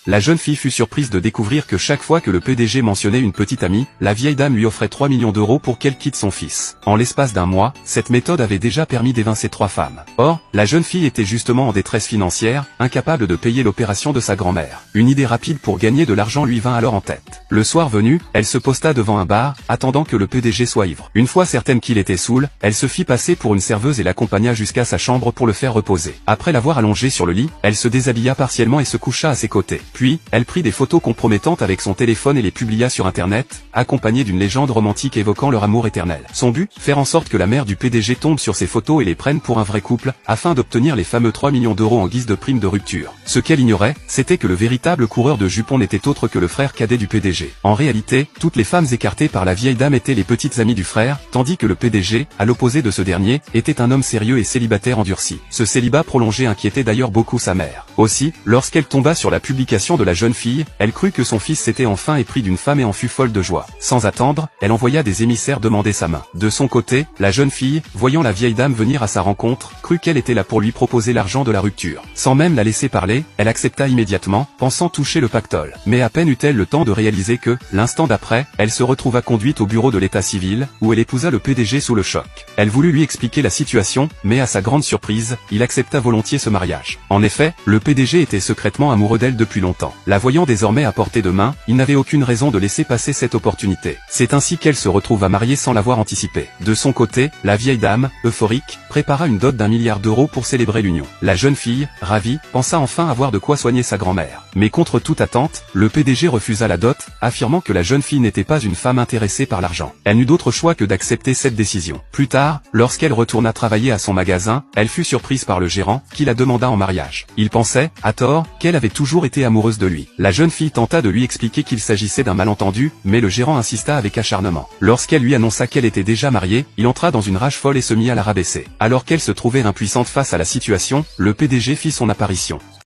La jeune fille fut surprise de découvrir que chaque fois que le PDG mentionnait une petite amie, la vieille dame lui offrait 3 millions d'euros pour qu'elle quitte son fils. En l'espace d'un mois, cette méthode avait déjà permis d'évincer 3 femmes. Or, la jeune fille était justement en détresse financière, incapable de payer l'opération de sa grand-mère. Une idée rapide pour gagner de l'argent lui vint alors en tête. Le soir venu, elle se posta devant un bar, attendant que le PDG soit ivre. Une fois certaine qu'il était saoul, elle se fit passer pour une serveuse et l'accompagna jusqu'à sa chambre pour le faire reposer. Après l'avoir allongé sur le lit, elle se déshabilla partiellement et se coucha à ses côtés. Puis, elle prit des photos compromettantes avec son téléphone et les publia sur internet, accompagnées d'une légende romantique évoquant leur amour éternel. Son but, faire en sorte que la mère du PDG tombe sur ces photos et les prenne pour un vrai couple, afin d'obtenir les fameux 3 millions d'euros en guise de prime de rupture. Ce qu'elle ignorait, c'était que le véritable coureur de jupons n'était autre que le frère cadet du PDG. En réalité, toutes les femmes écartées par la vieille dame étaient les petites amies du frère, tandis que le PDG, à l'opposé de ce dernier, était un homme sérieux et célibataire endurci. Ce célibat prolongé inquiétait d'ailleurs beaucoup sa mère. Aussi, lorsqu'elle tomba sur la publication de la jeune fille, elle crut que son fils s'était enfin épris d'une femme et en fut folle de joie. Sans attendre, elle envoya des émissaires demander sa main. De son côté, la jeune fille, voyant la vieille dame venir à sa rencontre, crut qu'elle était là pour lui proposer l'argent de la rupture. Sans même la laisser parler, elle accepta immédiatement, pensant toucher le pactole. Mais à peine eut-elle le temps de réaliser que, l'instant d'après, elle se retrouva conduite au bureau de l'état civil, où elle épousa le PDG sous le choc. Elle voulut lui expliquer la situation, mais à sa grande surprise, il accepta volontiers ce mariage. En effet, le PDG était secrètement amoureux d'elle depuis longtemps. La voyant désormais à portée de main, il n'avait aucune raison de laisser passer cette opportunité. C'est ainsi qu'elle se retrouva mariée sans l'avoir anticipé. De son côté, la vieille dame, euphorique, prépara une dot d'1 milliard d'euros pour célébrer l'union. La jeune fille, ravie, pensa enfin avoir de quoi soigner sa grand-mère. Mais contre toute attente, le PDG refusa la dot, affirmant que la jeune fille n'était pas une femme intéressée par l'argent. Elle n'eut d'autre choix que d'accepter cette décision. Plus tard, lorsqu'elle retourna travailler à son magasin, elle fut surprise par le gérant, qui la demanda en mariage. Il pensait, à tort, qu'elle avait toujours été amoureuse de lui. La jeune fille tenta de lui expliquer qu'il s'agissait d'un malentendu, mais le gérant insista avec acharnement. Lorsqu'elle lui annonça qu'elle était déjà mariée, il entra dans une rage folle et se mit à la rabaisser. Alors qu'elle se trouvait impuissante face à la situation, le PDG fit son apparition.